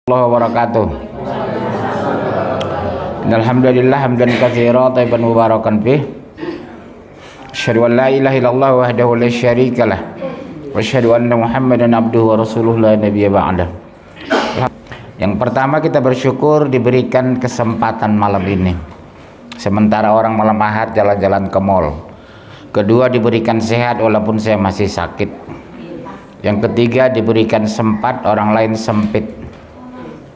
Wabarakatuh. Alhamdulillah hamdan katsiran thayyiban mubarakan fih. Asyhadu an la ilaha illallah wahdahu la syarikalah wa asyhadu anna Muhammadan abduhu wa rasuluhu la nabiyya ba'dah. Yang pertama, kita bersyukur diberikan kesempatan malam ini. Sementara orang malam ahad jalan-jalan ke mall. Kedua, diberikan sehat walaupun saya masih sakit. Yang ketiga, diberikan sempat orang lain sempit.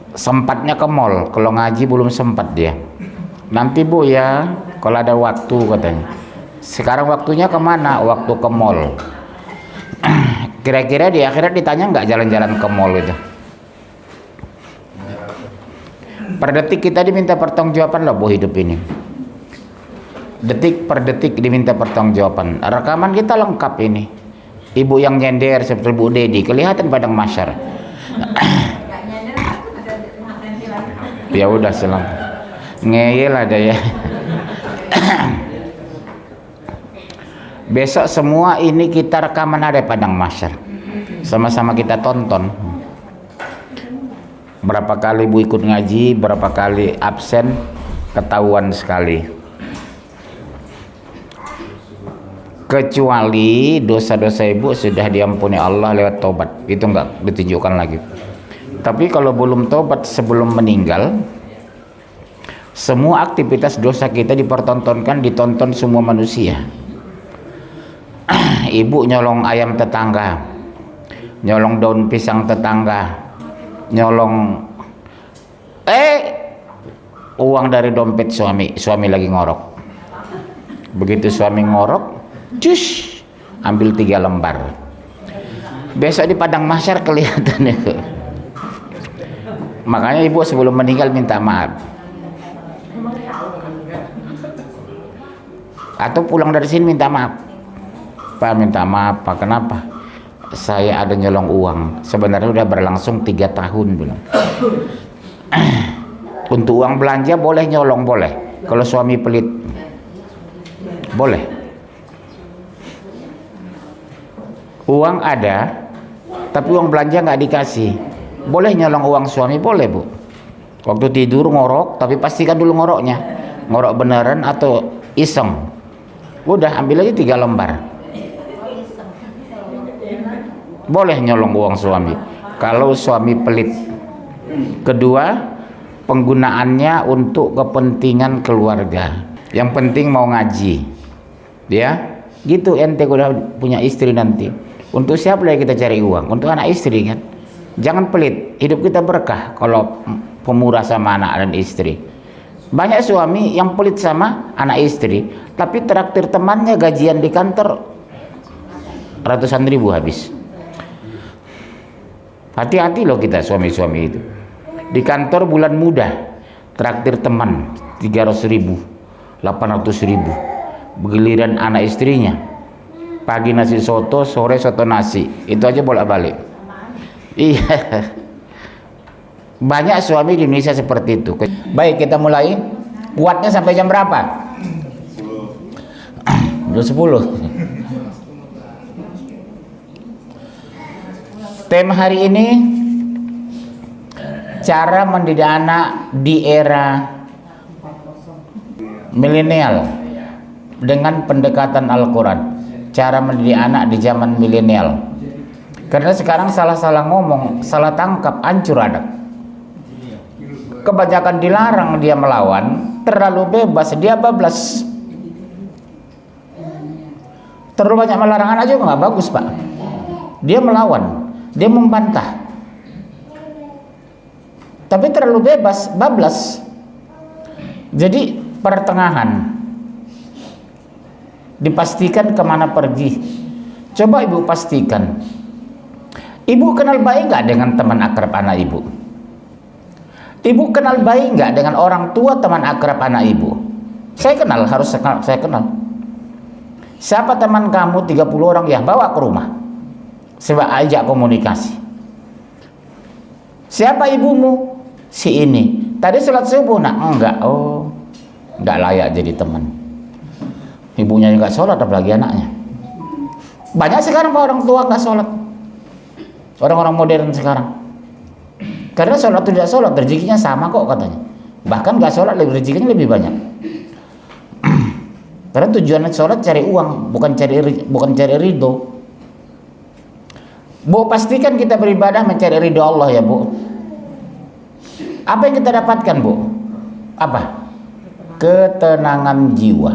Sempatnya ke mall, kalau ngaji belum sempat dia. Nanti bu ya, kalau ada waktu katanya. Sekarang waktunya kemana? Waktu ke mall. Kira-kira di akhirat ditanya nggak jalan-jalan ke mall itu? Per detik kita diminta pertanggungjawaban loh bu hidup ini. Detik per detik diminta pertanggungjawaban. Rekaman kita lengkap ini. Ibu yang nyender seperti Bu Dedi kelihatan padang mahsyar. Ya udah selang ngeyel ada ya. Besok semua ini kita rekaman ada padang mahsyar, sama-sama kita tonton. Berapa kali ibu ikut ngaji, berapa kali absen, ketahuan sekali. Kecuali dosa-dosa ibu sudah diampuni Allah lewat tobat, itu enggak ditunjukkan lagi. Tapi kalau belum tobat sebelum meninggal, semua aktivitas dosa kita dipertontonkan, ditonton semua manusia. Ibu nyolong ayam tetangga, nyolong daun pisang tetangga, nyolong uang dari dompet suami lagi ngorok. Begitu suami ngorok, cus, ambil 3 lembar. Besok di padang mahsyar kelihatan itu. Makanya ibu sebelum meninggal minta maaf. Atau pulang dari sini minta maaf. Pak, minta maaf Pak, kenapa? Saya ada nyolong uang. Sebenarnya udah berlangsung 3 tahun belum. Untuk uang belanja boleh nyolong, boleh. Kalau suami pelit, boleh. Uang ada, tapi uang belanja nggak dikasih. Boleh nyolong uang suami, boleh bu. Waktu tidur ngorok, tapi pastikan dulu ngoroknya, ngorok beneran atau iseng. Udah ambil aja 3 lembar. Boleh nyolong uang suami kalau suami pelit. Kedua, penggunaannya untuk kepentingan keluarga. Yang penting mau ngaji, ya gitu. Ente udah punya istri nanti, untuk siapa lagi kita cari uang? Untuk anak istri kan. Jangan pelit, hidup kita berkah kalau pemurah sama anak dan istri. Banyak suami yang pelit sama anak istri, tapi traktir temannya gajian di kantor ratusan ribu habis. Hati-hati loh kita suami-suami itu. Di kantor bulan muda, traktir teman 300 ribu, 800 ribu. Begiliran anak istrinya, pagi nasi soto, sore soto nasi, itu aja bolak-balik. Iya, banyak suami di Indonesia seperti itu. Baik, kita mulai. Kuatnya sampai jam berapa? 10. Tema hari ini, cara mendidik anak di era milenial dengan pendekatan Al-Quran. Cara mendidik anak di zaman milenial. Karena sekarang salah-salah ngomong, salah tangkap, hancur anak. Kebanyakan dilarang dia melawan, terlalu bebas dia bablas. Terlalu banyak melarangan aja nggak bagus pak. Dia melawan, dia membantah. Tapi terlalu bebas, bablas. Jadi pertengahan. Dipastikan kemana pergi. Coba ibu pastikan. Ibu kenal baik nggak dengan teman akrab anak ibu? Ibu kenal baik nggak dengan orang tua teman akrab anak ibu? Saya kenal, harus saya kenal. Siapa teman kamu 30 orang ya, bawa ke rumah. Coba ajak komunikasi. Siapa ibumu? Si ini. Tadi sholat subuh nak? Enggak. Oh, nggak layak jadi teman. Ibunya juga sholat, apalagi anaknya. Banyak sekarang orang tua nggak sholat. Orang-orang modern sekarang. Karena sholat tidak sholat rezekinya sama kok katanya. Bahkan gak sholat rezekinya lebih banyak. Karena tujuan sholat cari uang, bukan cari ridho. Bu, pastikan kita beribadah mencari ridho Allah ya Bu. Apa yang kita dapatkan Bu? Apa? Ketenangan jiwa.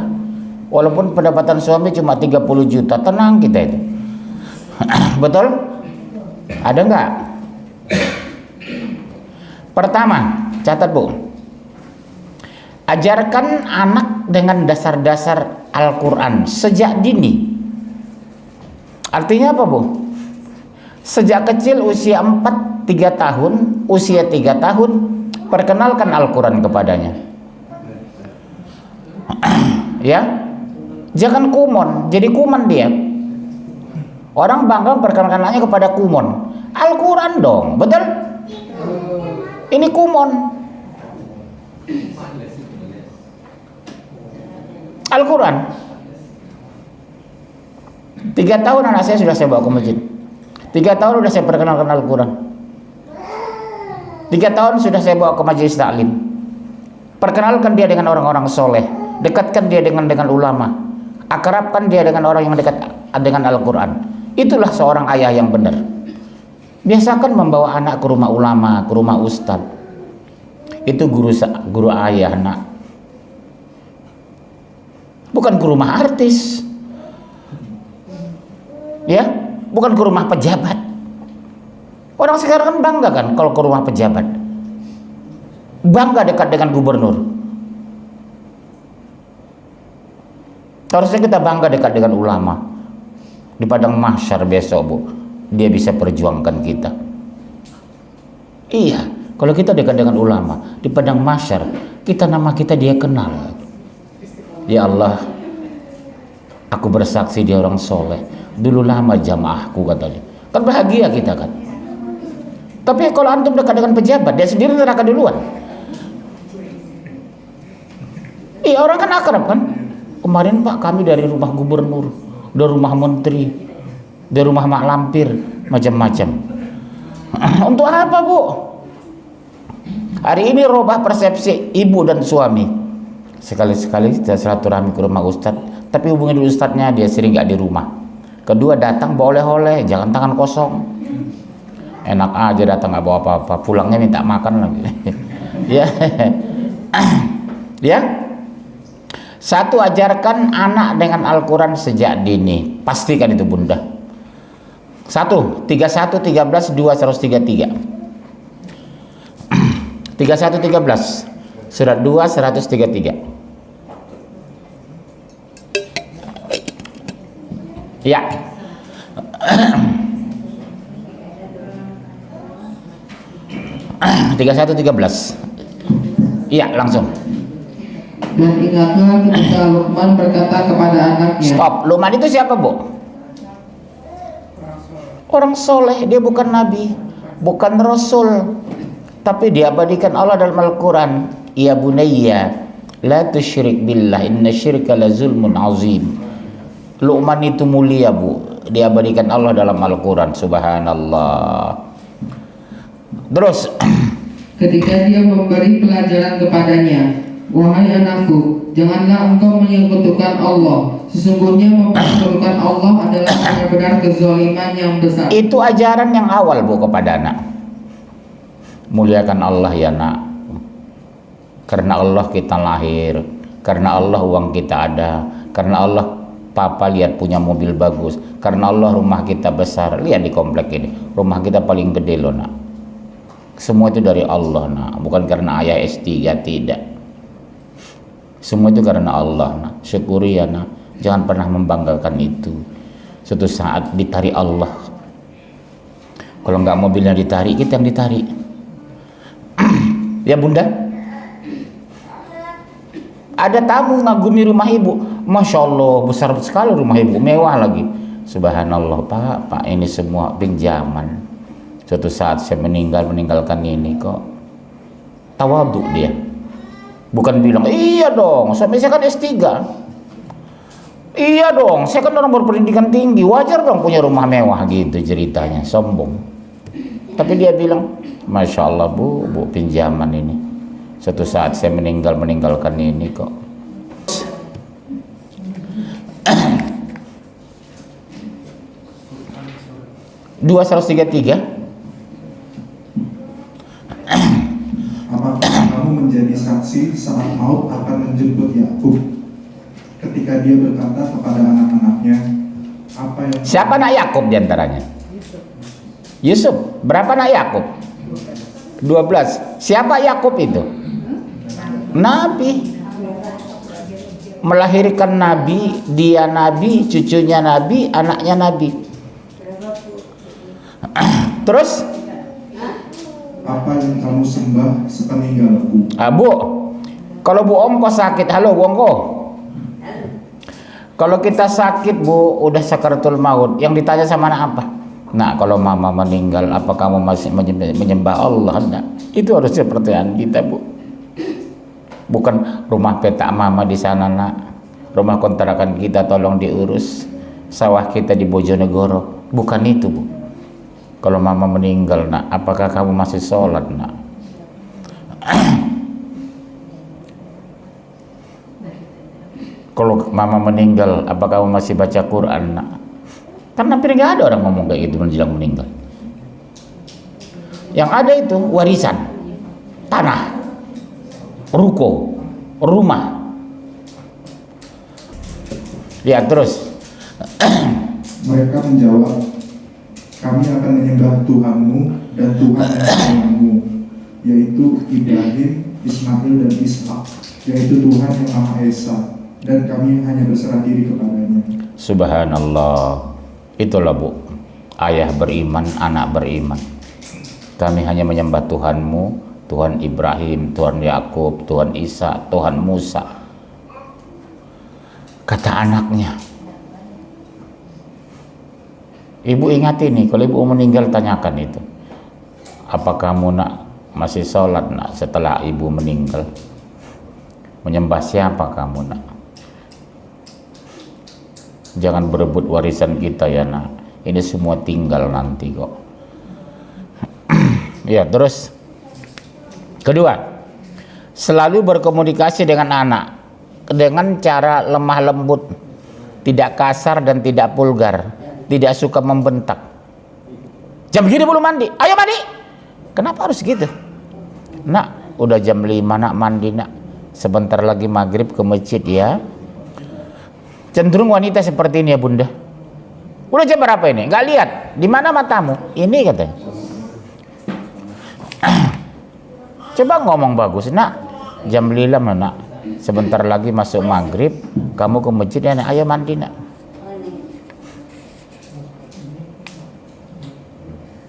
Walaupun pendapatan suami cuma 30 juta, tenang kita itu. Betul? Ada enggak? Pertama, catat Bu. Ajarkan anak dengan dasar-dasar Al-Quran sejak dini. Artinya apa Bu? Sejak kecil usia 3 tahun, usia 3 tahun, perkenalkan Al-Quran kepadanya. Ya, jangan kumon, jadi kuman dia. Orang bangga perkenalkan anaknya kepada kumon. Al-Quran dong, betul? Ini kumon. Al-Quran. 3 tahun anak saya sudah saya bawa ke masjid. 3 tahun sudah saya perkenalkan Al-Quran. 3 tahun sudah saya bawa ke majelis taklim. Perkenalkan dia dengan orang-orang soleh. Dekatkan dia dengan ulama. Akrabkan dia dengan orang yang dekat dengan Al-Quran. Itulah seorang ayah yang benar. Biasakan membawa anak ke rumah ulama, ke rumah ustadz. Itu guru ayah nak. Bukan ke rumah artis. Ya, bukan ke rumah pejabat. Orang sekarang kan bangga kan kalau ke rumah pejabat. Bangga dekat dengan gubernur. Harusnya kita bangga dekat dengan ulama. Di padang mahsyar besok Bu, dia bisa perjuangkan kita. Iya, kalau kita dekat dengan ulama di padang mahsyar, nama kita dia kenal. Ya Allah, aku bersaksi dia orang soleh. Dulu lama jamaahku katanya. Kan bahagia kita kan. Tapi kalau antum dekat dengan pejabat, dia sendiri neraka duluan. Iya, orang kan akrab kan. Kemarin Pak kami dari rumah gubernur, dari rumah menteri, dari rumah mak lampir, macam-macam. Untuk apa Bu? Hari ini robah persepsi ibu dan suami. Sekali-sekali kita silaturahmi ke rumah ustadz, tapi hubungi dulu ustadznya, dia sering gak di rumah. Kedua, datang bawa oleh-oleh, jangan tangan kosong. Enak aja datang gak bawa apa-apa, pulangnya minta makan lagi. Ya. Ya. 1, ajarkan anak dengan Al-Quran sejak dini. Pastikan itu Bunda. 1, 31, 13, 2, 133. 31, 13. Surat 2, 133. Ya. 31, 13. Iya, langsung. Dan ingatlah ketika Luqman berkata kepada anaknya. Stop. Luqman itu siapa Bu? Orang soleh. Dia bukan nabi, bukan rasul, tapi diabadikan Allah dalam Al-Quran. Ya bunayya la tusyrik billah inna syirka la zulmun azim. Luqman itu mulia Bu, diabadikan Allah dalam Al-Quran. Subhanallah. Terus ketika dia memberi pelajaran kepadanya, wahai anakku, janganlah engkau menyekutukan Allah. Sesungguhnya mempersekutukan Allah adalah benar-benar kezaliman yang besar. Itu ajaran yang awal Bu kepada anak. Muliakan Allah ya nak. Karena Allah kita lahir, karena Allah uang kita ada, karena Allah papa lihat punya mobil bagus, karena Allah rumah kita besar. Lihat di komplek ini, rumah kita paling gede loh nak. Semua itu dari Allah nak, bukan karena ayah S3, tidak. Semua itu karena Allah nak. Syukuri ya nak, jangan pernah membanggakan itu. Suatu saat ditarik Allah. Kalau nggak mobilnya ditarik, kita yang ditarik. Ya Bunda, ada tamu ngagumi rumah ibu. Masya Allah, besar sekali rumah ibu, mewah lagi. Subhanallah Pak ini semua pinjaman. Suatu saat saya meninggalkan ini kok. Tawadhu dia. Bukan bilang, iya dong, saya kan S3. Iya dong, saya kan orang berpendidikan tinggi, wajar dong punya rumah mewah gitu ceritanya, sombong. Tapi dia bilang, Masya Allah bu pinjaman ini. Suatu saat saya meninggalkan ini kok. Dua 133. Apakah kamu menjadi saksi saat maut akan menjemput Yakub ketika dia berkata kepada anak-anaknya, apa yang Siapa anak Yakub diantaranya? Yusuf. Berapa anak Yakub? 12. Siapa Yakub itu? Nabi. Melahirkan Nabi, dia Nabi, cucunya Nabi, anaknya Nabi. Terus? apa yang kamu sembah sepeninggalku? Bu, kalau Bu Ongko sakit, halo Bu Ongko. Kalau kita sakit Bu, udah sakaratul maut, yang ditanya sama anak apa? Nah, kalau mama meninggal, apa kamu masih menyembah Allah? Nah, itu harusnya pertanyaan kita Bu. Bukan rumah petak mama di sana nak, rumah kontrakan kita tolong diurus, sawah kita di Bojonegoro, bukan itu Bu. Kalau mama meninggal nak, apakah kamu masih sholat nak? Kalau mama meninggal, apa kamu masih baca Quran nak? Karena hampir nggak ada orang ngomong kayak gitu menjelang meninggal. Yang ada itu warisan, tanah, ruko, rumah. Lihat terus. Mereka menjawab, kami akan menyembah Tuhanmu dan Tuhan Tuhanmu, yaitu Ibrahim, Ismail dan Ishak, yaitu Tuhan yang Maha Esa, dan kami hanya berserah diri kepadanya. Subhanallah. Itulah Bu, ayah beriman, anak beriman. Kami hanya menyembah Tuhanmu, Tuhan Ibrahim, Tuhan Yakub, Tuhan Isa, Tuhan Musa. Kata anaknya, ibu ingat ini, kalau ibu meninggal tanyakan itu. Apa kamu nak masih sholat nak setelah ibu meninggal? Menyembah siapa kamu nak? Jangan berebut warisan kita ya nak. Ini semua tinggal nanti kok. Ya terus. Kedua, selalu berkomunikasi dengan anak dengan cara lemah lembut, tidak kasar dan tidak vulgar, tidak suka membentak. Jam gini belum mandi, ayo mandi. Kenapa harus gitu? Nak, udah jam 5 nak mandi nak. Sebentar lagi maghrib ke masjid ya. Cenderung wanita seperti ini ya bunda. Udah jam berapa ini? Nggak lihat. Di mana matamu? Ini katanya. Coba ngomong bagus nak. Jam 5 nak. Sebentar lagi masuk maghrib. Kamu ke masjid ya nak. Ayo mandi nak.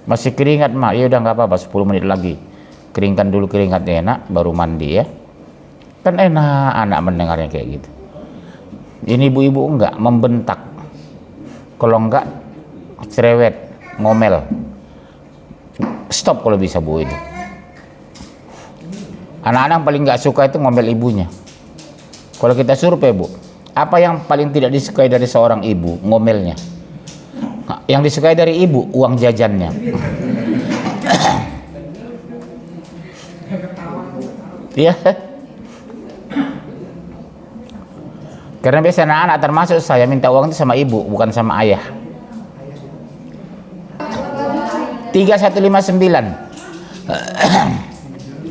Masih keringat mak. Ya udah nggak apa-apa. 10 menit lagi. Keringkan dulu keringatnya nak. Baru mandi ya. Kan enak anak mendengarnya kayak gitu. Ini ibu-ibu enggak membentak. Kalau enggak cerewet, ngomel. Stop kalau bisa Bu itu. Anak-anak paling enggak suka itu ngomel ibunya. Kalau kita survei Bu, apa yang paling tidak disukai dari seorang ibu? Ngomelnya. Yang disukai dari ibu, uang jajannya. Iya. Karena biasa anak-anak termasuk saya minta uang itu sama ibu, bukan sama ayah. 3159.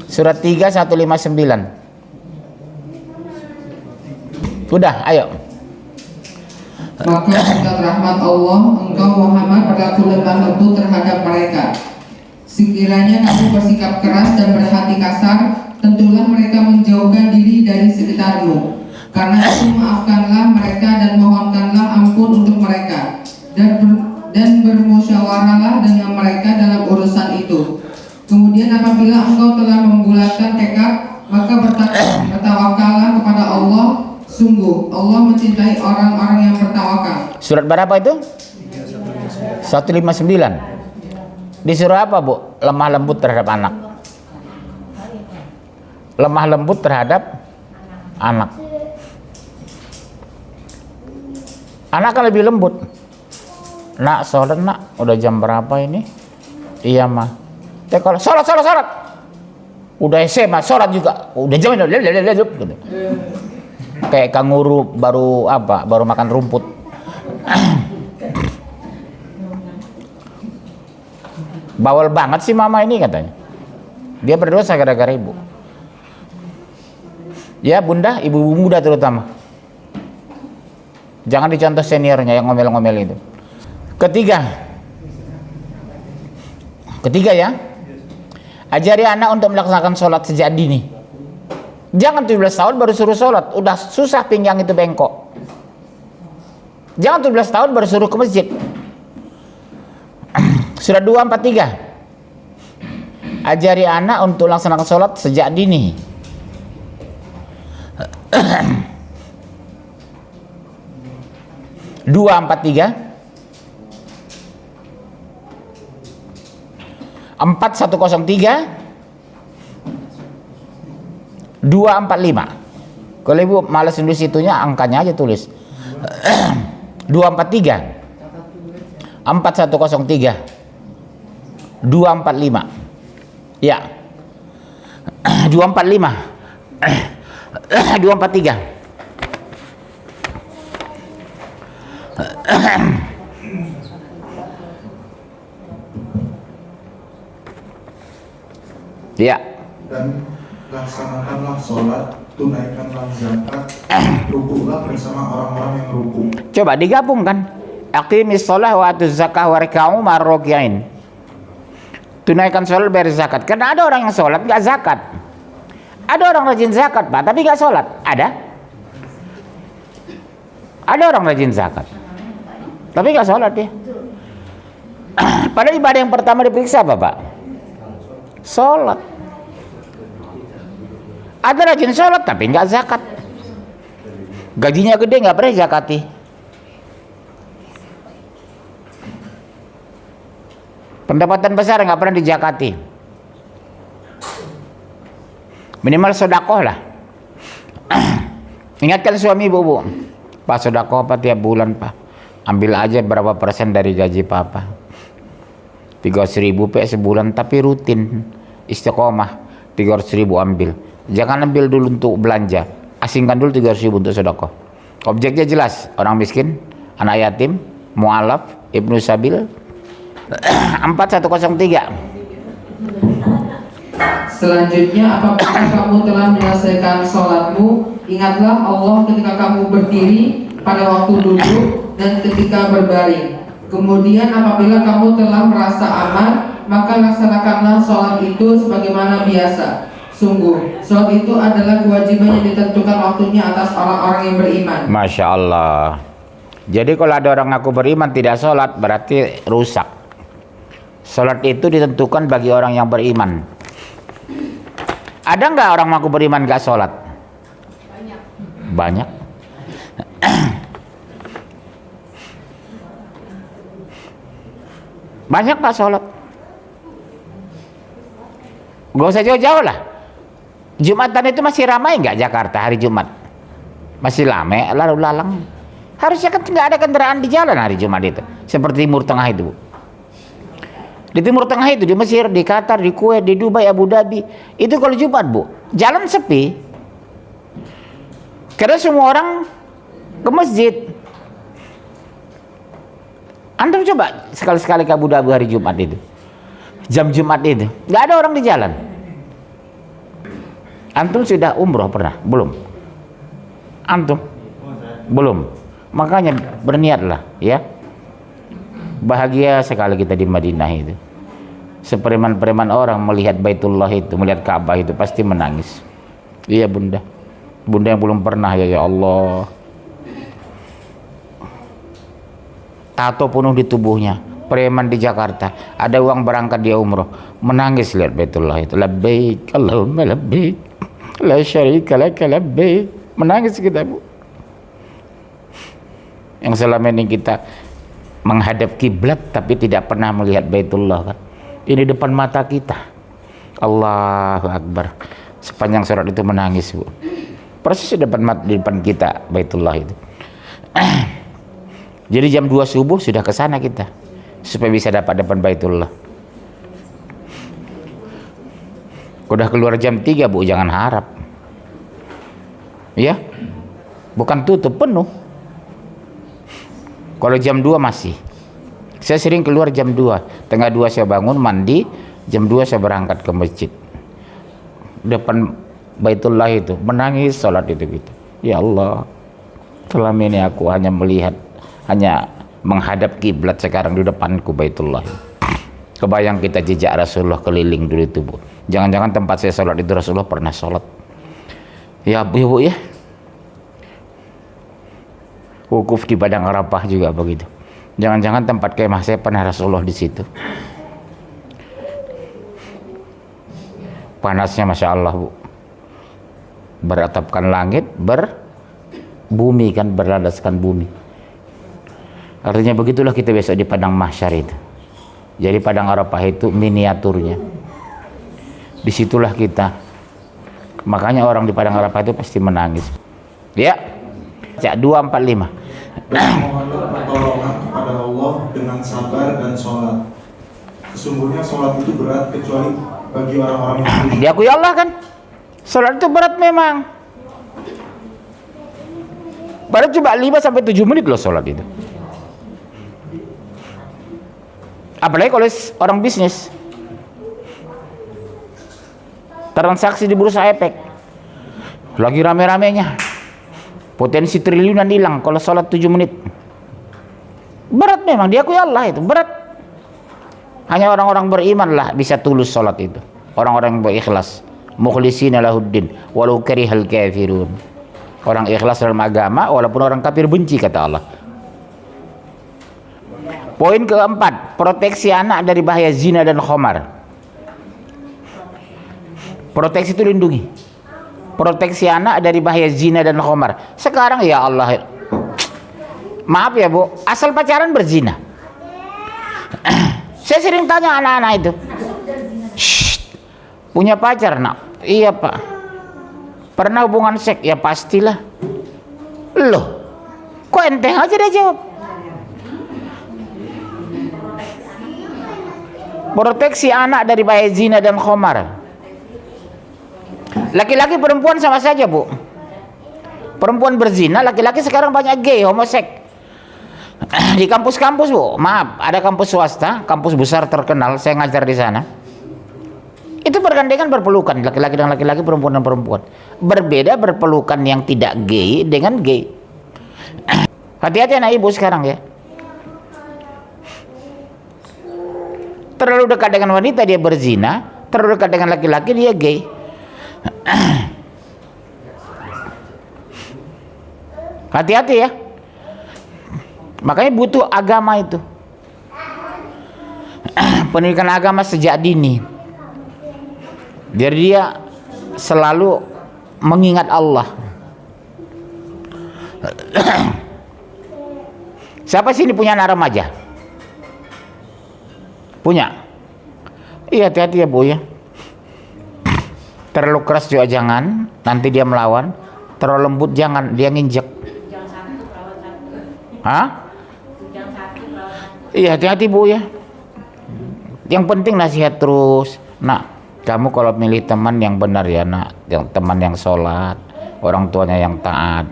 Surat 3159. Udah, ayo. Maka dengan rahmat Allah, engkau Muhammad berlaku lemah lembut terhadap mereka. Sekiranya kamu bersikap keras dan berhati kasar, tentulah mereka menjauhkan diri dari sekitarmu. Karena itu maafkanlah mereka dan mohonkanlah ampun untuk mereka, dan bermusyawarahlah dengan mereka dalam urusan itu. Kemudian apabila engkau telah membulatkan tekad, maka bertawakallah kepada Allah. Sungguh Allah mencintai orang-orang yang bertawakal. Surat berapa itu? 159. Disuruh apa Bu? Lemah lembut terhadap anak. Lemah lembut terhadap anak. Anak kan lebih lembut. Nak, sholat nak, udah jam berapa ini? Iya mah. Kalau sholat. Udah SMA, sholat juga. Udah jam gitu. Kayak kanguru baru makan rumput. Bawel banget sih mama ini katanya. Dia berdosa gara-gara ibu. Ya bunda, ibu muda terutama. Jangan dicontoh seniornya yang ngomel-ngomel itu. Ketiga ya. Ajari anak untuk melaksanakan sholat sejak dini. Jangan 17 tahun baru suruh sholat. Udah susah pinggang itu bengkok. Jangan 17 tahun baru suruh ke masjid. Surah 243. Ajari anak untuk melaksanakan sholat sejak dini. Dua empat tiga 4103 245. Kalau ibu malas nulis itunya, angkanya aja tulis. 243 4103 245. Ya. 245 243. Ya. Dan laksanakanlah sholat, tunaikanlah zakat, rukuklah bersama orang-orang yang rukuk. Coba digabungkan. Aqimis sholah wa atuz zakah warka'u marrokiain. Tunaikan sholat, bayar zakat. Karena ada orang yang sholat nggak zakat. Ada orang rajin zakat pak, tapi nggak sholat. Ada orang rajin zakat, tapi nggak sholat dia. Padahal ibadah yang pertama diperiksa apa pak? Sholat. Ada rajin sholat tapi nggak zakat. Gajinya gede nggak pernah zakati. Pendapatan besar nggak pernah dijakati. Minimal sedekah lah. Ingatkan suami ibu, Pak sedekah apa tiap bulan pak? Ambil aja berapa persen dari gaji papa. 300.000 pak sebulan, tapi rutin istiqomah. 300.000 ambil. Jangan ambil dulu untuk belanja. Asingkan dulu 300.000 untuk sedekah. Objeknya jelas, orang miskin, anak yatim, mu'alaf, ibnu sabil. 4103. Selanjutnya, apabila kamu telah menyelesaikan sholatmu, ingatlah Allah ketika kamu berdiri, pada waktu duduk, dan ketika berbaring. Kemudian apabila kamu telah merasa aman, maka laksanakanlah sholat itu sebagaimana biasa. Sungguh, sholat itu adalah kewajiban yang ditentukan waktunya atas orang-orang yang beriman. Masya Allah. Jadi kalau ada orang ngaku beriman tidak sholat, berarti rusak. Sholat itu ditentukan bagi orang yang beriman. Ada nggak orang ngaku beriman nggak sholat? Banyak. Banyak nggak sholat? Gak usah jauh-jauh lah. Jumatan itu masih ramai nggak Jakarta hari Jumat? Masih ramai lalu lalang. Harusnya kan nggak ada kendaraan di jalan hari Jumat itu. Seperti Timur Tengah itu. Di Timur Tengah itu, di Mesir, di Qatar, di Kuwait, di Dubai, Abu Dhabi, itu kalau Jumat bu, jalan sepi. Karena semua orang ke masjid. Antum coba sekali-sekali ke Abu Dhabi hari Jumat itu, jam Jumat itu, nggak ada orang di jalan. Antum sudah umroh pernah? Belum? Antum? Belum. Makanya berniatlah, ya. Bahagia sekali kita di Madinah itu. Sepreman-preman orang melihat Baitullah itu, melihat Ka'bah itu pasti menangis. Iya bunda. Bunda yang belum pernah ya Allah. Tato penuh di tubuhnya. Preman di Jakarta, ada uang berangkat dia umroh, menangis lihat Baitullah itu. Labbaik Allahumma labbaik, la syarika laka labbaik. Menangis kita bu. Yang selama ini kita menghadap kiblat tapi tidak pernah melihat Baitullah kan. Ini depan mata kita. Allahu Akbar. Sepanjang surat itu menangis bu. Persis di depan kita Baitullah itu. Jadi jam 2 subuh sudah ke sana kita supaya bisa dapat depan Baitullah. Udah keluar jam 3 Bu, jangan harap. Ya, bukan tutup, penuh. Kalau jam 2 masih. Saya sering keluar jam 2, tengah 2 saya bangun mandi, jam 2 saya berangkat ke masjid. Depan Baitullah itu, menangis sholat itu gitu. Ya Allah, selama ini aku hanya melihat, hanya menghadap kiblat, sekarang di depanku Baitullah. Kebayang kita jejak Rasulullah keliling dulu itu Bu. Jangan-jangan tempat saya sholat itu Rasulullah pernah sholat. Ya Bu ya. Wukuf di Padang Arafah juga begitu. Jangan-jangan tempat kemah saya pernah Rasulullah di situ. Panasnya Masya Allah Bu. Beratapkan langit, berbumi kan, berlandaskan bumi. Artinya begitulah kita besok di Padang Mahsyar itu. Jadi Padang Arafah itu miniaturnya. Disitulah kita. Makanya orang di Padang Arafah itu pasti menangis. Ya. 245. Mohonlah pertolongan kepada Allah dengan sabar dan sholat. Sesungguhnya sholat itu berat kecuali bagi orang-orang yang khusyuk. Diakui Allah kan, sholat itu berat memang. Baru coba 5-7 menit loh sholat itu. Apalagi kalau orang bisnis, transaksi di bursa efek lagi rame-ramenya, potensi triliunan hilang kalau sholat 7 menit. Berat memang, diakui Allah itu berat. Hanya orang-orang beriman lah bisa tulus sholat itu, orang-orang yang berikhlas, mukhlisina lahuddin walau karihal kafirun. Orang ikhlas dalam agama walaupun orang kafir benci, kata Allah. Poin keempat, proteksi anak dari bahaya zina dan khamar. Proteksi itu lindungi. Proteksi anak dari bahaya zina dan khamar. Sekarang ya Allah, maaf ya Bu, asal pacaran berzina. Saya sering tanya anak-anak itu, punya pacar nak? Iya Pak. Pernah hubungan seks? Ya pastilah. Loh, kok enteng aja dia jawab. Proteksi anak dari bahaya zina dan khamar. Laki-laki perempuan sama saja Bu. Perempuan berzina, laki-laki sekarang banyak gay, homoseks. Di kampus-kampus Bu, maaf, ada kampus swasta, kampus besar terkenal, saya ngajar di sana. Itu bergandengan berpelukan, laki-laki dan laki-laki, perempuan dan perempuan. Berbeda berpelukan yang tidak gay dengan gay. Hati-hati anak ibu sekarang ya. Terlalu dekat dengan wanita dia berzina, terlalu dekat dengan laki-laki dia gay. Hati-hati ya. Makanya butuh agama itu. Pendidikan agama sejak dini. Biar dia selalu mengingat Allah. Siapa sini punya anak remaja? Punya? Iya, hati-hati ya Bu ya. Terlalu keras juga jangan, nanti dia melawan. Terlalu lembut jangan, dia nginjek. Hah? Iya, hati-hati Bu ya. Yang penting nasihat terus. Nak, kamu kalau milih teman yang benar ya nak, yang teman yang sholat, orang tuanya yang taat.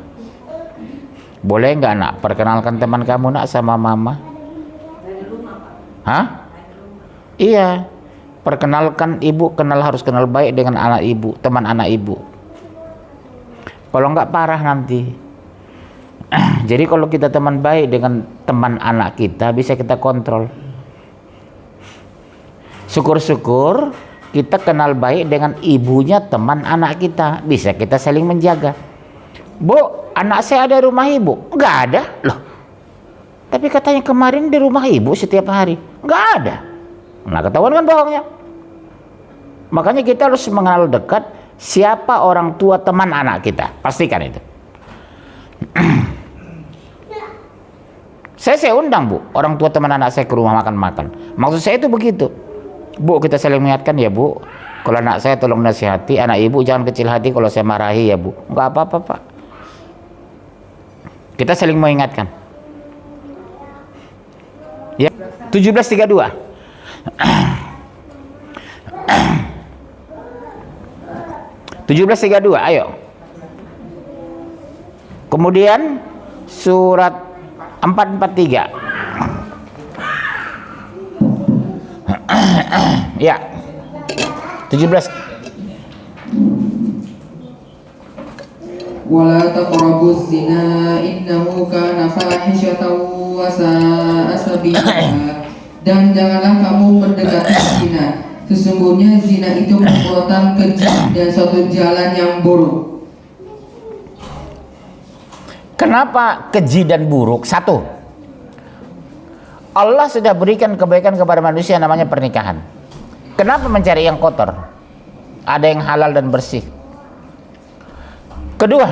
Boleh nggak nak perkenalkan teman kamu nak sama mama? Hah? Iya, perkenalkan ibu, harus kenal baik dengan anak ibu, teman anak ibu. Kalau nggak parah nanti. Jadi kalau kita teman baik dengan teman anak kita, bisa kita kontrol. Syukur-syukur kita kenal baik dengan ibunya teman anak kita, bisa kita saling menjaga. Bu, anak saya ada di rumah ibu. Nggak ada loh. Tapi katanya kemarin di rumah ibu setiap hari. Nggak ada. Nah, ketahuan kan bohongnya. Makanya kita harus mengenal dekat siapa orang tua teman anak kita. Pastikan itu. Saya undang Bu, orang tua teman anak saya ke rumah makan-makan. Maksud saya itu begitu. Bu, kita saling mengingatkan ya Bu. Kalau anak saya tolong nasihati, anak ibu jangan kecil hati kalau saya marahi ya Bu. Nggak apa-apa Pak. Kita saling mengingatkan. Ya, 1732. 17:32, ayo. Kemudian surat 443. Ya. 17. Wala taqrabuz zina innahu kana fahishatan wa sa'a sabila. Dan janganlah kamu mendekati zina. Sesungguhnya zina itu perbuatan keji dan suatu jalan yang buruk. Kenapa keji dan buruk? Satu, Allah sudah berikan kebaikan kepada manusia namanya pernikahan. Kenapa mencari yang kotor? Ada yang halal dan bersih. Kedua,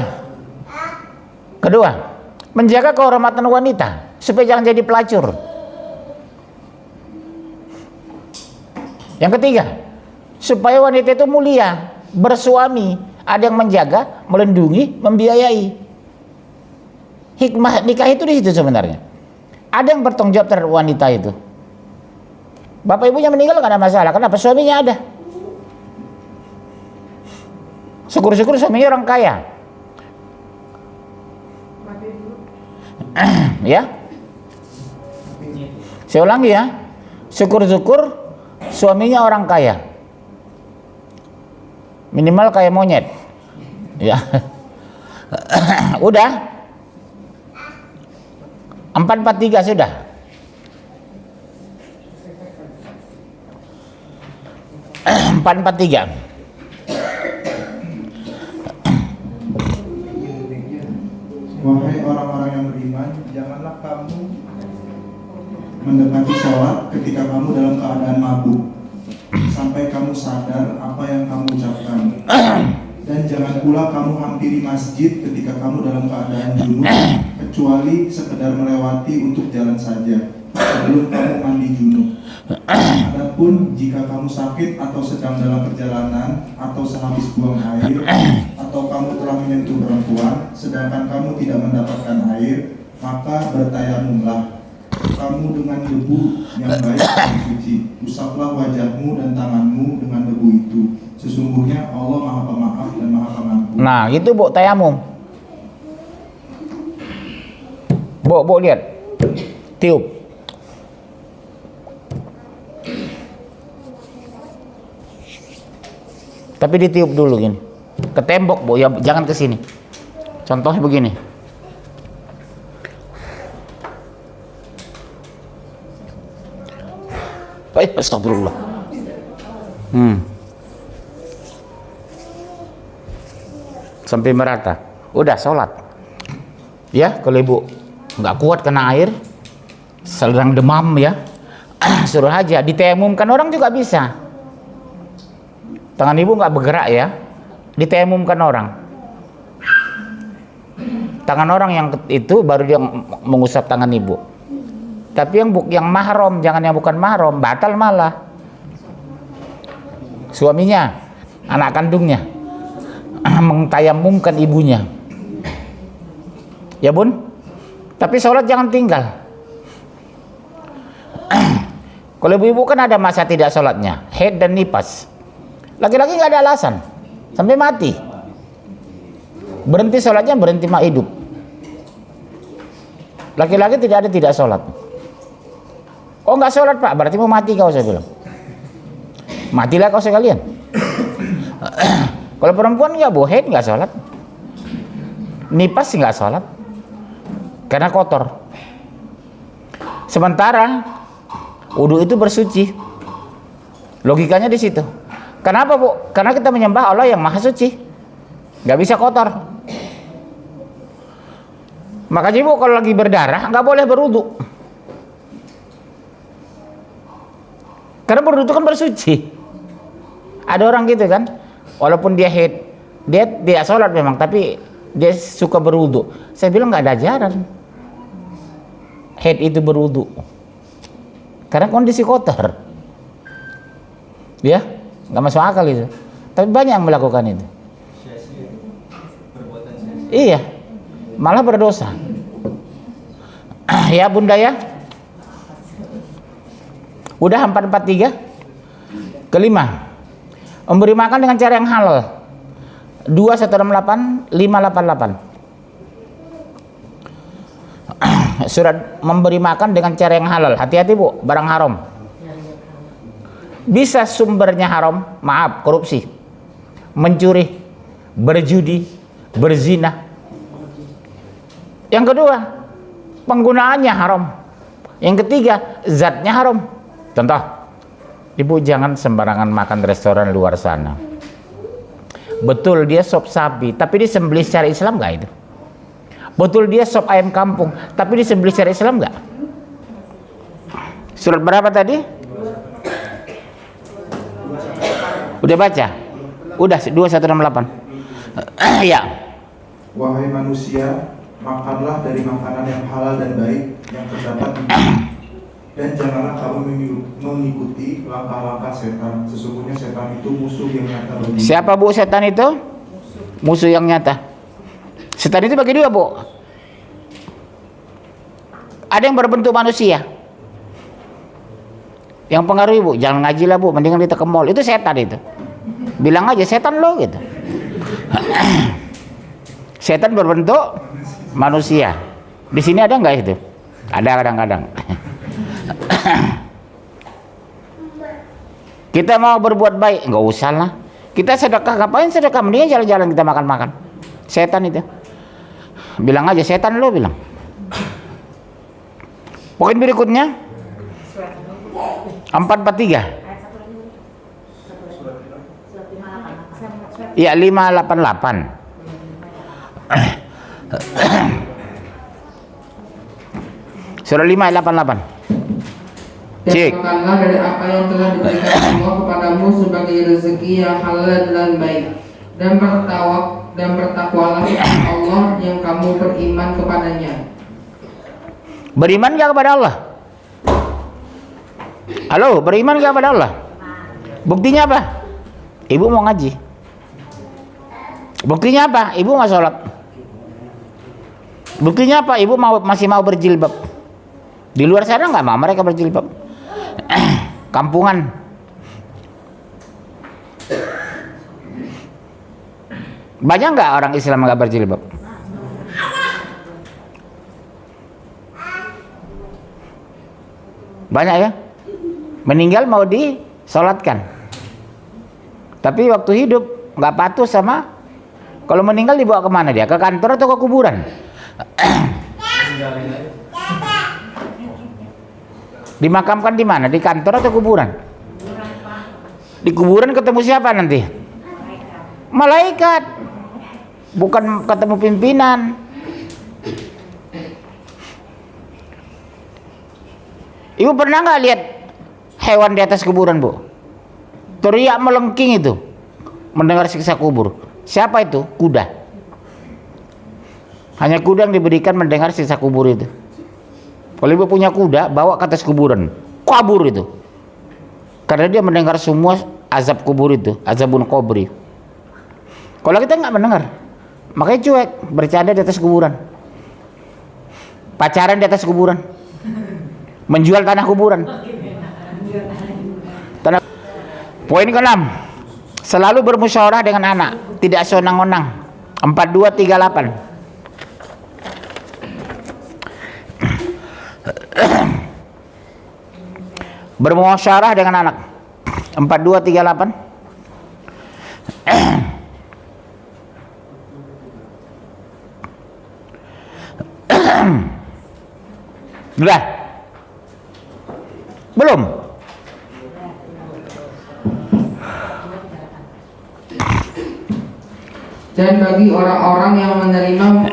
menjaga kehormatan wanita supaya jangan jadi pelacur. Yang ketiga, supaya wanita itu mulia, bersuami, ada yang menjaga, melindungi, membiayai. Hikmah nikah itu di situ sebenarnya. Ada yang bertanggung jawab terhadap wanita itu. Bapak ibunya meninggal nggak ada masalah. Kenapa? Suaminya ada. Syukur-syukur suaminya orang kaya. Ya, saya ulangi ya. Syukur-syukur suaminya orang kaya. Minimal kayak monyet. Ya. Udah. 443 sudah. Wahai orang-orang yang beriman, janganlah kamu mendekati sholat ketika kamu dalam keadaan mabuk, sampai kamu sadar apa yang kamu ucapkan. Dan jangan pula kamu hampiri masjid ketika kamu dalam keadaan junub, kecuali sekedar melewati untuk jalan saja, sebelum kamu mandi junub. Adapun jika kamu sakit atau sedang dalam perjalanan, atau sehabis buang air, atau kamu telah menyentuh perempuan, sedangkan kamu tidak mendapatkan air, maka bertayamumlah. Kamu dengan debu yang baik dan suci, usaplah wajahmu dan tanganmu dengan debu itu. Sesungguhnya Allah Maha Pemaaf dan Maha Pengampun. Nah, itu Bu tayamum. Bu lihat. Tiup. Tapi ditiup dulu gini. Ke tembok, Bu, ya jangan ke sini. Contohnya begini. Astagfirullah. Sampai merata. Udah sholat. Ya, kalau ibu nggak kuat kena air, sedang demam ya, suruh aja ditayamumkan orang juga bisa. Tangan ibu nggak bergerak ya, ditayamumkan orang. Tangan orang yang itu baru dia mengusap tangan ibu. Tapi yang mahram, jangan yang bukan mahram, batal malah. Suaminya, anak kandungnya mengtayamumkan ibunya. Ya Bun, tapi sholat jangan tinggal. Kalau ibu-ibu kan ada masa tidak sholatnya, haid dan nifas. Laki-laki nggak ada alasan, sampai mati. Berhenti sholatnya, berhenti mah hidup. Laki-laki tidak ada tidak sholat. Oh nggak sholat Pak, berarti mau mati kau, saya bilang. Matilah kau sekalian. Kalau perempuan nggak bohed, nggak sholat. Nifas nggak sholat. Karena kotor. Sementara wudu itu bersuci. Logikanya di situ. Kenapa Bu? Karena kita menyembah Allah yang maha suci. Nggak bisa kotor. Makanya Bu kalau lagi berdarah nggak boleh berwudu. Karena berwudu itu kan bersuci. Ada orang gitu kan, walaupun dia haid, dia tidak sholat memang, tapi dia suka berwudu. Saya bilang nggak ada ajaran haid itu berwudu. Karena kondisi kotor. Ya, nggak masuk akal itu. Tapi banyak yang melakukan itu. Iya, malah berdosa. Ya Bunda ya. Udah 443. Kelima, memberi makan dengan cara yang halal. 2168 588. Surat memberi makan dengan cara yang halal. Hati-hati Bu, barang haram. Bisa sumbernya haram, maaf, korupsi, mencuri, berjudi, berzina. Yang kedua, penggunaannya haram. Yang ketiga, zatnya haram. Contoh, Ibu jangan sembarangan makan restoran luar sana. Betul dia sop sapi, tapi disembelih secara Islam nggak itu? Betul dia sop ayam kampung, tapi disembelih secara Islam nggak? Surat berapa tadi? Udah baca? Udah 2168. Ya. Wahai manusia, makanlah dari makanan yang halal dan baik yang terdapat di dan janganlah kamu mengikuti langkah-langkah setan. Sesungguhnya setan itu musuh yang nyata bagi. Siapa Bu setan itu? Musuh yang nyata. Setan itu bagi dua Bu. Ada yang berbentuk manusia. Yang pengaruh Bu, jangan ngaji lah Bu, mendingan kita ke mall. Itu setan itu. Bilang aja setan lo gitu. Setan berbentuk manusia. Di sini ada nggak itu? Ada kadang-kadang. Kita mau berbuat baik, nggak usah lah. Kita sedekah, ngapain sedekah? Mendingan jalan-jalan kita makan-makan. Setan itu. Bilang aja setan lo, bilang. Poin berikutnya 443. Iya 588. Surah 588. Dan makanlah dari apa yang telah diberikan Allah kepadamu sebagai rezeki yang halal dan baik, dan bertakwalah kepada Allah yang kamu beriman kepadanya. Beriman gak kepada Allah? Halo, beriman gak kepada Allah? Buktinya apa? Ibu mau ngaji. Buktinya apa? Ibu nggak sholat. Buktinya apa? Ibu masih mau berjilbab. Di luar sana nggak mau mereka berjilbab. Kampungan. Banyak nggak orang Islam nggak berjilbab? Banyak ya. Meninggal mau disolatkan. Tapi waktu hidup nggak patuh sama. Kalau meninggal dibawa kemana dia? Ke kantor atau ke kuburan? Dimakamkan di mana? Di kantor atau kuburan? Di kuburan ketemu siapa nanti? Malaikat. Bukan ketemu pimpinan. Ibu pernah nggak lihat hewan di atas kuburan, Bu? Teriak melengking itu, mendengar siksa kubur. Siapa itu? Kuda. Hanya kuda yang diberikan mendengar siksa kubur itu. Kalau ibu punya kuda, bawa ke atas kuburan, kabur itu. Karena dia mendengar semua azab kubur itu, azabun kubri. Kalau kita nggak mendengar, makanya cuek, bercanda di atas kuburan, pacaran di atas kuburan, menjual tanah kuburan. Poin ke-6, selalu bermusyawarah dengan anak, tidak sewenang-wenang. 4238. Bermusyawarah dengan anak. 4238. Sudah? Belum? Dan bagi orang-orang yang menerima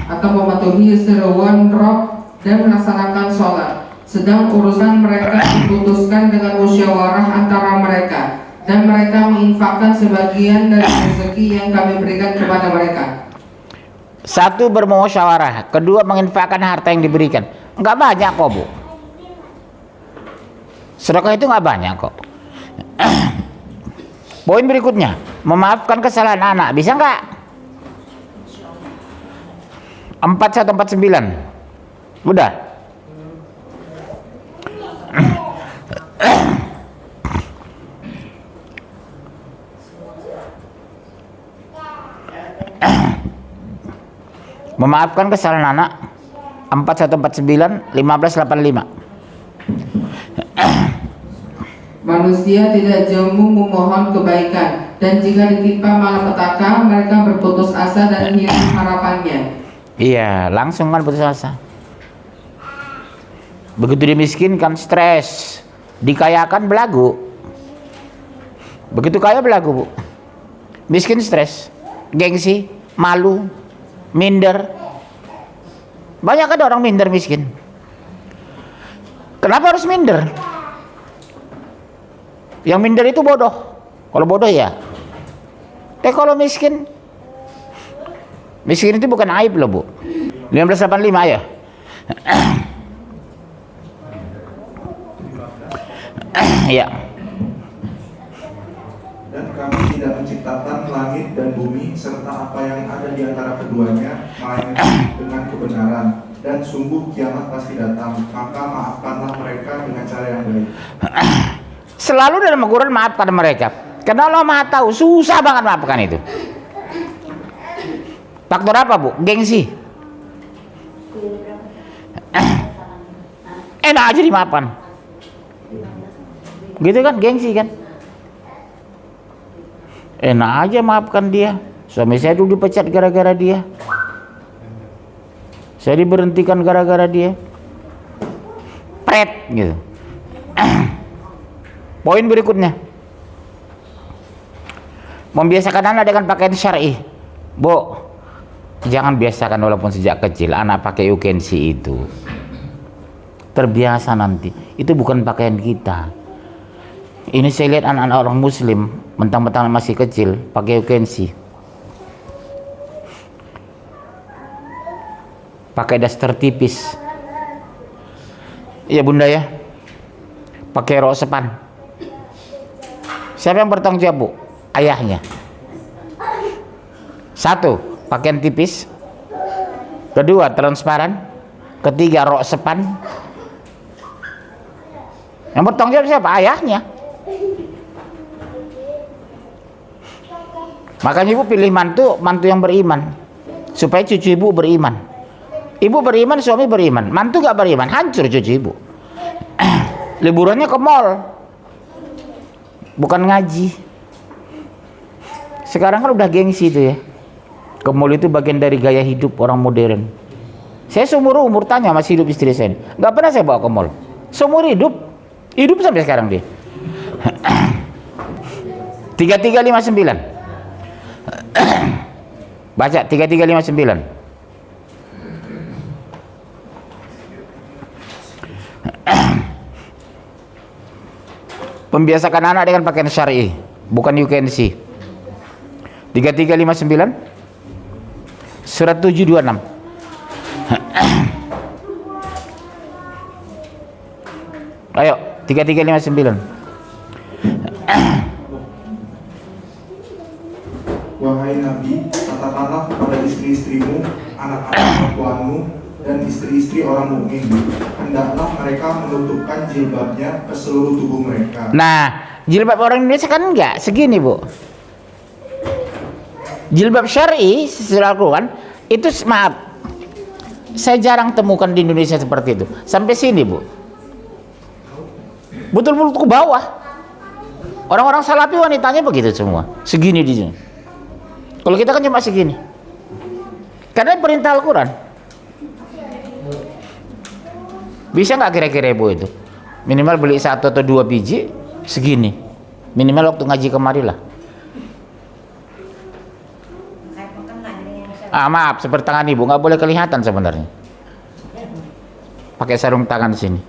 atau mematuhi seruan Roh dan melaksanakan sholat, sedang urusan mereka diputuskan dengan musyawarah antara mereka, dan mereka menginfakkan sebagian dari rezeki yang kami berikan kepada mereka. Satu, bermusyawarah. Kedua, menginfakkan harta yang diberikan. Enggak banyak kok, Bu. Sedekah itu enggak banyak kok. Poin berikutnya, memaafkan kesalahan anak. Bisa enggak? 4149. Udah. Memaafkan kesalahan anak 4149 1585. Manusia tidak jemu memohon kebaikan, dan jika ditimpa malapetaka, mereka berputus asa dan hilang harapannya. Iya, langsung kan putus asa. Begitu dimiskinkan, stres. Dikayakan, belagu. Begitu kaya, belagu, Bu. Miskin, stres. Gengsi, malu, minder. Banyak ada orang minder miskin. Kenapa harus minder? Yang minder itu bodoh. Kalau bodoh ya. Kalau miskin, miskin itu bukan aib loh, Bu. 1585 ya. Ya. Dan kami tidak menciptakan langit dan bumi serta apa yang ada di antara keduanya, melainkan dengan kebenaran. Dan sungguh kiamat pasti datang, maka maafkanlah mereka dengan cara yang baik. Selalu dalam Al-Quran maafkan mereka, karena Allah Maha tahu susah banget maafkan itu. Faktor apa, Bu? Gengsi. Enak aja dimaafkan. Gitu kan, gengsi kan. Enak aja maafkan dia. Suami saya dulu dipecat gara-gara dia. Saya diberhentikan gara-gara dia. Pret gitu. Poin berikutnya, membiasakan anak dengan pakaian syar'i. Bu, jangan biasakan walaupun sejak kecil anak pakai ukensi itu. Terbiasa nanti. Itu bukan pakaian kita. Ini saya lihat anak-anak orang muslim, mentang-mentang masih kecil, pakai ukensi. Pakai daster tipis. Iya bunda ya. Pakai rok sepan. Siapa yang bertanggung jawab, Bu? Ayahnya. Satu, pakaian tipis. Kedua, transparan. Ketiga, rok sepan. Yang bertanggung jawab siapa? Ayahnya. Makanya ibu pilih mantu yang beriman, supaya cucu ibu beriman. Ibu beriman, suami beriman. Mantu gak beriman, hancur cucu ibu. Liburannya ke mall, bukan ngaji. Sekarang kan udah gengsi itu ya. Ke mall itu bagian dari gaya hidup orang modern. Saya seumur umur tanya masih hidup istri saya, nggak pernah saya bawa ke mall. Seumur hidup sampai sekarang dia. 3359. Baca 3359. Membiasakan anak dengan pakaian syar'i, bukan you can see. 3359 surat 726. Ayo 3359. Wahai Nabi, katakanlah kepada istri-istrimu, anak-anak perempuanmu, dan istri-istri orang mukmin, hendaklah mereka menutupkan jilbabnya ke seluruh tubuh mereka. Nah, jilbab orang Indonesia kan enggak segini, Bu. Jilbab syar'i sesuai Al-Quran itu, maaf, saya jarang temukan di Indonesia seperti itu. Sampai sini, Bu. Betul-betul ke bawah. Orang-orang salafi wanitanya begitu semua, segini di sini. Kalau kita kan cuma segini. Karena perintah Al-Quran. Bisa nggak kira-kira ibu itu? Minimal beli 1 atau 2 biji segini. Minimal waktu ngaji kemari lah. Maaf, seperti tangan ibu nggak boleh kelihatan sebenarnya. Pakai sarung tangan sini.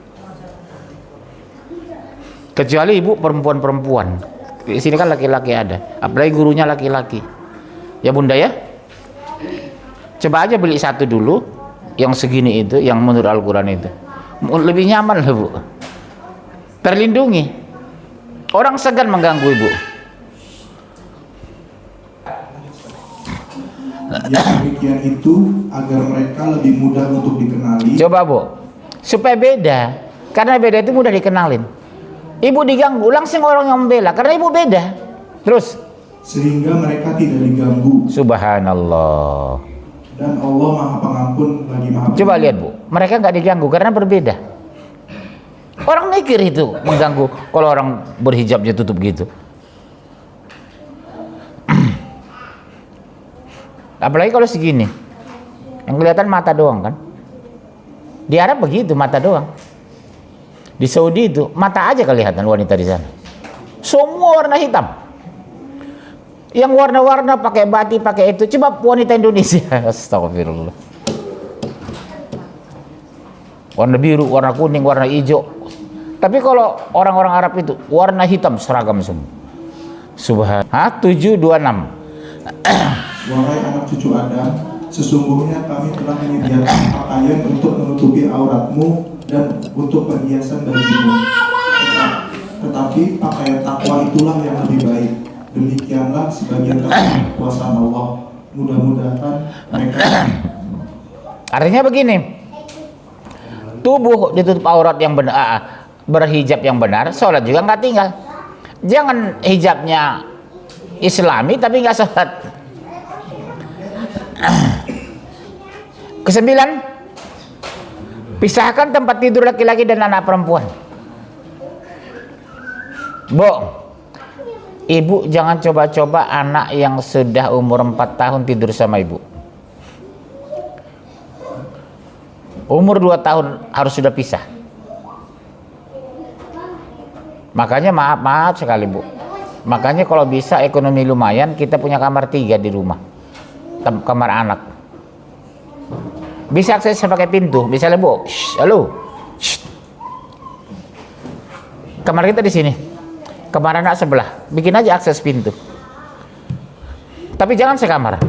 Kecuali ibu perempuan-perempuan. Di sini kan laki-laki ada. Apalagi gurunya laki-laki. Ya bunda ya. Coba aja beli 1 dulu, yang segini itu, yang menurut Al-Quran itu. Lebih nyaman lah, Bu. Terlindungi. Orang segan mengganggu ibu. Yang demikian itu agar mereka lebih mudah untuk dikenali. Coba, Bu. Supaya beda. Karena beda itu mudah dikenalin. Ibu diganggu, langsung orang yang membela. Karena ibu beda. Terus. sehingga mereka tidak diganggu, Subhanallah. dan Allah Maha Pengampun lagi Maha Coba lihat Bu, mereka nggak diganggu karena berbeda. Orang mikir itu mengganggu kalau orang berhijabnya tutup gitu. Apalagi kalau segini, yang kelihatan mata doang kan. Di Arab begitu, mata doang. Di Saudi itu mata aja kelihatan wanita di sana. Semua warna hitam. Yang warna-warna pakai batik, pakai itu. Coba wanita Indonesia. Astagfirullah. Warna biru, warna kuning, warna hijau. Tapi kalau orang-orang Arab itu warna hitam seragam semua. Subhanallah. 726. Wahai anak cucu Adam, sesungguhnya kami telah menyediakan pakaian untuk menutupi auratmu dan untuk perhiasan bagimu. Tetapi pakaian takwa itulah yang lebih baik. Demikianlah sebagian kekuasaan Allah. Mudah-mudahan mereka. Artinya begini, tubuh ditutup aurat yang benar, berhijab yang benar, sholat juga nggak tinggal. Jangan hijabnya Islami tapi nggak sholat. Kesembilan, pisahkan tempat tidur laki-laki dan anak perempuan. Bu, ibu jangan coba-coba anak yang sudah umur 4 tahun tidur sama ibu. Umur 2 tahun harus sudah pisah. Makanya maaf sekali Bu. Makanya kalau bisa ekonomi lumayan, kita punya kamar 3 di rumah. Kamar anak. Bisa akses pakai pintu. Misalnya Bu, halo. Kamar kita di sini. Kamar anak sebelah. Bikin aja akses pintu. Tapi jangan sekamar.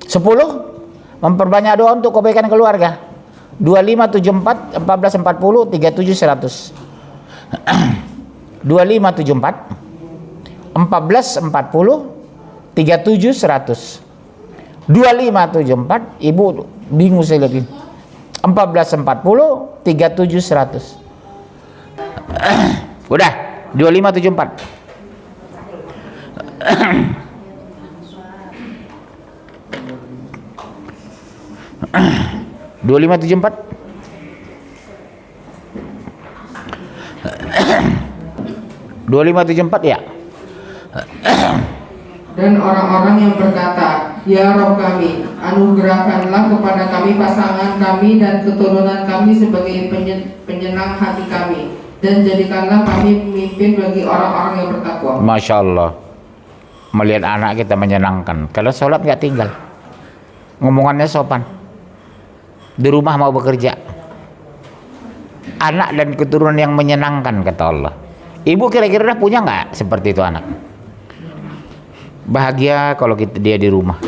10, memperbanyak doa untuk kebaikan keluarga. 25, 74, 14, 40, 37, 100. 25, 74, 14, 40, 37, 100. 25, 74, ibu bingung saya lihat ini. 14, 40, 37, 100. Udah, 25, 74. 2574. Ya. Dan orang-orang yang berkata, Ya Rob kami, anugerahkanlah kepada kami pasangan kami dan keturunan kami sebagai penyenang hati kami, dan jadikanlah kami pemimpin bagi orang-orang yang bertakwa. Masya Allah, melihat anak kita menyenangkan. Kalau sholat nggak tinggal, ngomongannya sopan, di rumah mau bekerja, anak dan keturunan yang menyenangkan kata Allah. Ibu kira-kira punya nggak seperti itu anak? Bahagia kalau dia di rumah,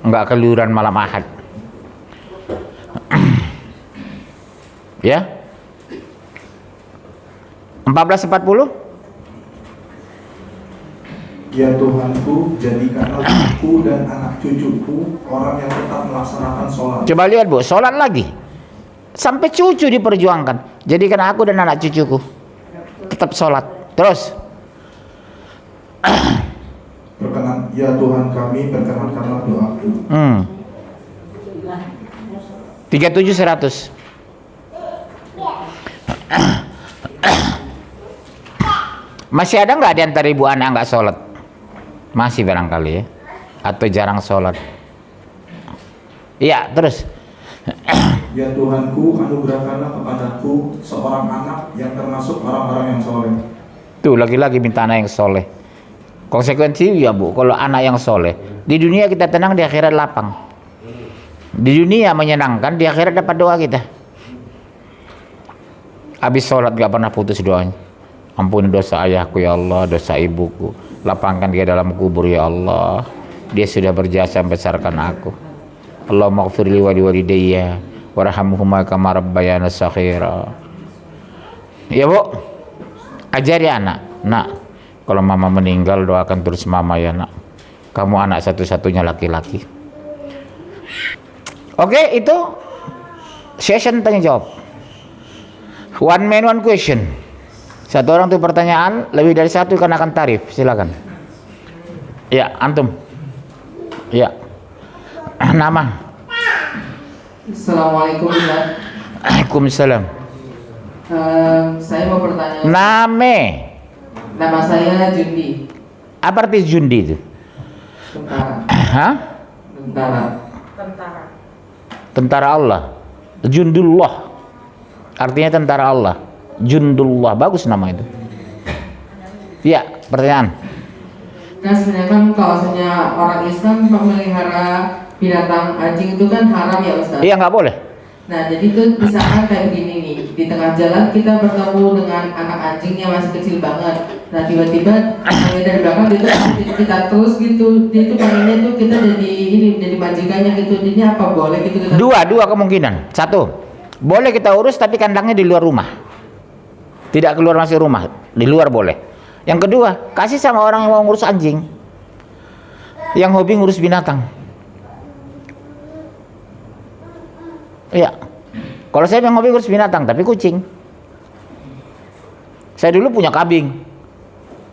nggak keluyuran malam Ahad. Ya, 1440. Ya Tuhanku, jadikanlah aku dan anak cucuku orang yang tetap melaksanakan sholat. Coba lihat Bu, sholat lagi. Sampai cucu diperjuangkan. Jadikan aku dan anak cucuku tetap sholat. Terus. Ya Tuhan kami, perkenankanlah doaku. 37, 100. Masih ada nggak di antara ibu anak nggak sholat? Masih barangkali ya, atau jarang sholat. Iya, terus. Ya Tuhanku, anugerahkanlah kepadaku seorang anak yang termasuk orang-orang yang soleh. Tuh lagi-lagi minta anak yang soleh. Konsekuensi ya Bu, kalau anak yang soleh, di dunia kita tenang, di akhirat lapang. Di dunia menyenangkan, di akhirat dapat doa kita. Habis sholat gak pernah putus doanya. Ampuni dosa ayahku ya Allah, dosa ibuku. Lapangkan dia dalam kubur ya Allah. Dia sudah berjasa membesarkan aku. Allahumma ighfirli wa liwalidayya warhamhuma kama rabbayana shaghira. Ya Bu, ajari anak. Nak, kalau mama meninggal doakan terus mama ya nak. Kamu anak satu-satunya laki-laki. Oke, itu session tanya jawab. One man one question. Satu orang tuh pertanyaan, lebih dari satu akan tarif. Silakan. Ya, antum. Ya. Nama. Assalamualaikum Ustaz. Waalaikumsalam. Saya mau bertanya. Nama saya Jundi. apa arti Jundi itu? Tentara. Hah? Tentara Allah. Jundullah. Artinya tentara Allah. Jundullah, bagus nama itu. Ya, pertanyaan. Nah sebenarnya kan kalau misalnya orang Islam memelihara binatang anjing itu kan haram ya Ustaz? Iya, nggak boleh. Nah jadi itu misalkan kayak begini nih, di tengah jalan kita bertemu dengan anak anjing yang masih kecil banget. Nah tiba-tiba dari belakang dia tuh kita terus gitu, dia tuh pengennya tuh kita jadi majikannya gitu. Jadi apa boleh gitu kita? Dua kemungkinan. Satu, boleh kita urus tapi kandangnya di luar rumah. Tidak keluar masuk rumah, di luar boleh. Yang kedua, kasih sama orang yang mau ngurus anjing, yang hobi ngurus binatang. Iya. Kalau saya yang hobi ngurus binatang, tapi kucing. Saya dulu punya kambing,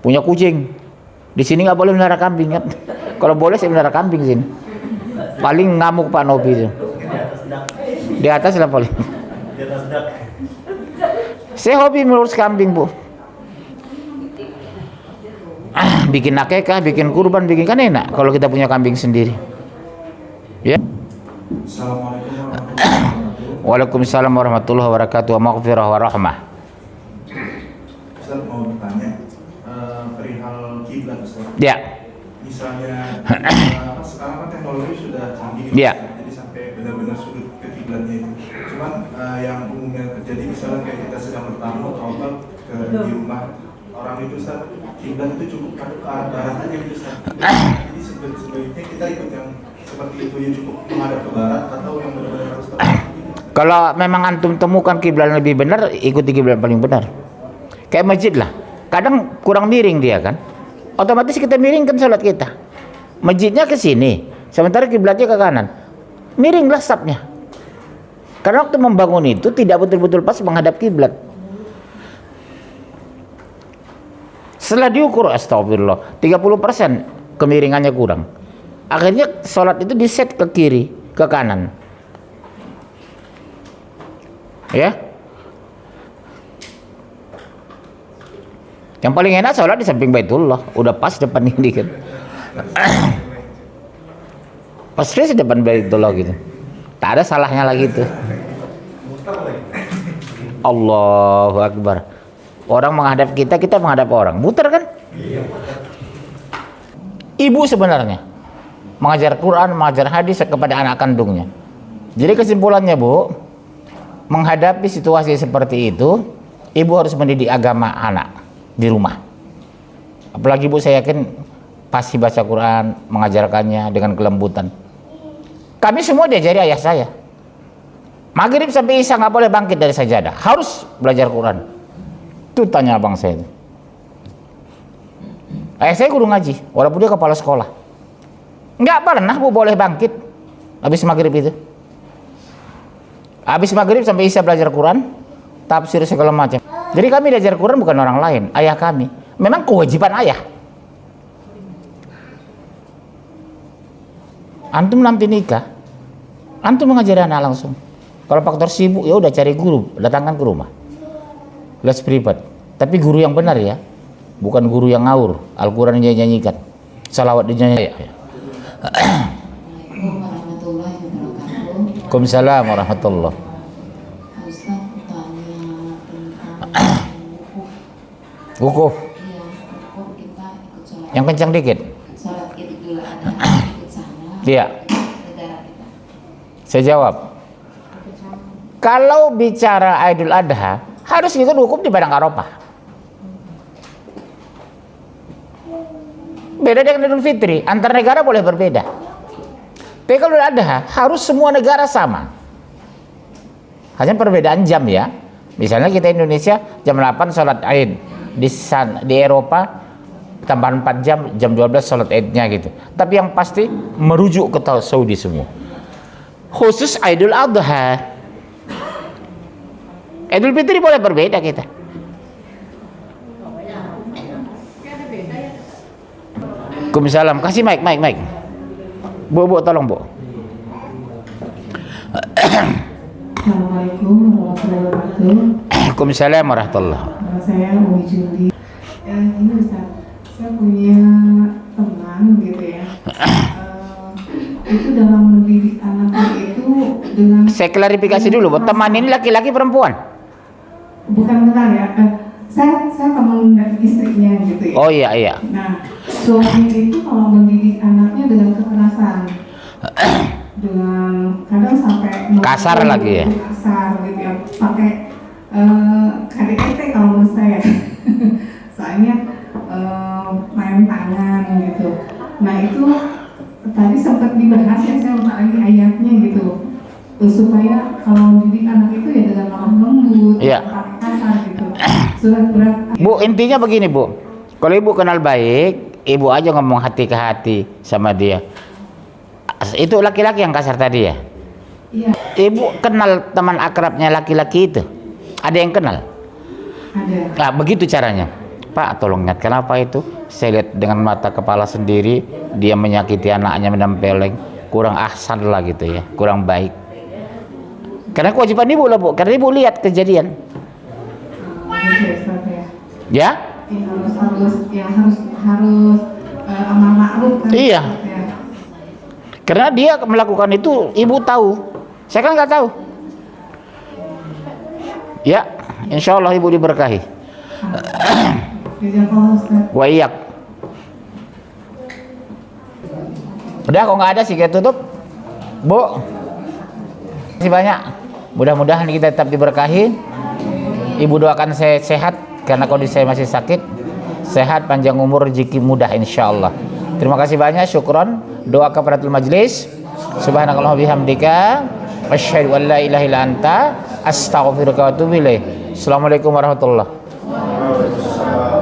punya kucing. Di sini nggak boleh melihara kambing kan? Kalau boleh saya melihara kambing sini. Paling ngamuk Pak Nobi itu. Di atas lah paling. Saya hobi mengurus kambing, Bu. Bikin akekah, bikin kurban, bikin kan enak kalau kita punya kambing sendiri. Ya. Assalamualaikum warahmatullahi wabarakatuh. Waalaikumsalam warahmatullahi wabarakatuh. Wa maghfirah wa rahmah. Ustaz mau bertanya perihal kiblat Ustaz. Ya. Misalnya sekarang kan teknologi sudah canggih, Ya. jadi sampai benar-benar sudut ke kiblatnya itu. Cuman yang umumnya terjadi misalnya kayak kita sedang bertamu atau di rumah orang itu Ustaz, kiblat itu cukup ke arah barat aja gitu Ustaz. Jadi sebaiknya kita ikut yang seperti itu yang cukup menghadap ke barat atau yang benar-benar harus tepat. Kalau memang antum temukan kiblat yang lebih benar, ikuti kiblat paling benar. Kayak masjid lah. Kadang kurang miring dia kan. Otomatis kita miringkan salat kita. Masjidnya ke sini, sementara kiblatnya ke kanan. Miringlah safnya. Karena waktu membangun itu tidak betul-betul pas menghadap kiblat. Setelah diukur, astagfirullah, 30% kemiringannya kurang. Akhirnya sholat itu diset ke kiri, ke kanan. Ya. Yang paling enak sholat di samping Baitullah, udah pas depan ini kan. Pas di depan Baitullah gitu. Tak ada salahnya lagi tuh. Allahu Akbar. Orang menghadap kita, kita menghadap orang. Muter kan? Ibu sebenarnya mengajar Quran, mengajar hadis kepada anak kandungnya. Jadi kesimpulannya, Bu, menghadapi situasi seperti itu, ibu harus mendidik agama anak di rumah. Apalagi Bu, saya yakin pasti baca Quran, mengajarkannya dengan kelembutan. Kami semua diajari ayah saya. Maghrib sampai Isya nggak boleh bangkit dari sajadah, harus belajar Quran. Itu tanya abang saya itu. Ayah saya guru ngaji, walaupun dia kepala sekolah. Nggak pernah Bu boleh bangkit habis maghrib itu. Habis maghrib sampai Isya belajar Quran, tafsir segala macam. Jadi kami belajar Quran bukan orang lain, ayah kami. Memang kewajiban ayah. Antum nanti nikah, antum mengajari anak langsung. Kalau faktor sibuk ya udah cari guru, datangkan ke rumah. Les privat, tapi guru yang benar ya, bukan guru yang ngawur. Al-Quran dia nyanyikan, salawat dia nyanyikan. Assalamualaikum warahmatullahi wabarakatuh. Waalaikumsalam warahmatullahi. Ustaz tanya tentang wukuf. Wukuf, Iya, wukuf kita ikut sholat. yang kencang dikit. Sholat Idul Adha ikut sana. Iya, Negara kita. saya jawab. Kalau bicara Idul Adha, harus ikut wukuf di Padang Arafah. Beda dengan Idul Fitri, antar negara boleh berbeda. Tapi kalau Idul Adha, harus semua negara sama. Hanya perbedaan jam ya. Misalnya kita Indonesia jam 8 sholat Id, di Eropa tambah 4 jam, jam 12 sholat Idnya gitu. Tapi yang pasti merujuk ke Saudi semua. Khusus Idul Adha. Idul Fitri boleh berbeda kita. Waalaikumsalam. Kasih mic. Bu, tolong Bu. Assalamualaikum warahmatullahi wabarakatuh. Waalaikumsalam warahmatullahi. Nama saya Umi Juli. Ini Ustaz, saya punya teman gitu ya. Itu dalam mendidik anaknya itu dengan Saya klarifikasi dulu, Bu. Teman ini laki-laki perempuan? bukan kenal ya. Saya teman dari istrinya gitu ya. Oh iya. Nah, suami itu kalau mendidik anaknya dengan kekerasan, dengan kadang sampai Kasar lagi ya? Kasar gitu ya, pakai KDRT kalau menurut saya. Soalnya main tangan gitu. Nah itu tadi sempat dibahas ya, saya lupa lagi ayatnya gitu, supaya kalau mendidik anak itu ya dengan lemah lembut, Iya. pakai kasar gitu. Surat-surat. Bu, intinya begini Bu, kalau ibu kenal baik, ibu aja ngomong hati ke hati sama dia. Itu laki-laki yang kasar tadi ya? Iya, Ibu kenal teman akrabnya laki-laki itu? Ada yang kenal? ada. Nah, begitu caranya. Pak, tolong ingatkan apa itu? Saya lihat dengan mata kepala sendiri, dia menyakiti anaknya, menempeleng. Kurang ahsan lah gitu ya, kurang baik. Karena kewajiban ibu lah Bu, karena ibu lihat kejadian. Ya? Harus amal ma'ruf kan. Iya. Ya. Karena dia melakukan itu, ibu tahu. Saya kan nggak tahu. Ya, insya Allah ibu diberkahi. Jazakallahu Ustaz. Wa iyak. Udah, kok nggak ada sih kita tutup. Bu, terima kasih banyak. Mudah-mudahan kita tetap diberkahi. Ibu doakan saya sehat karena kondisi saya masih sakit. Sehat, panjang umur, rezeki mudah insya Allah. Terima kasih banyak, syukron. Doa kafaratul majlis. Subhanakallah bihamdika asyhadu an la ilaha illa anta astaghfiruka wa atubu ilaik. Assalamualaikum warahmatullahi wabarakatuh.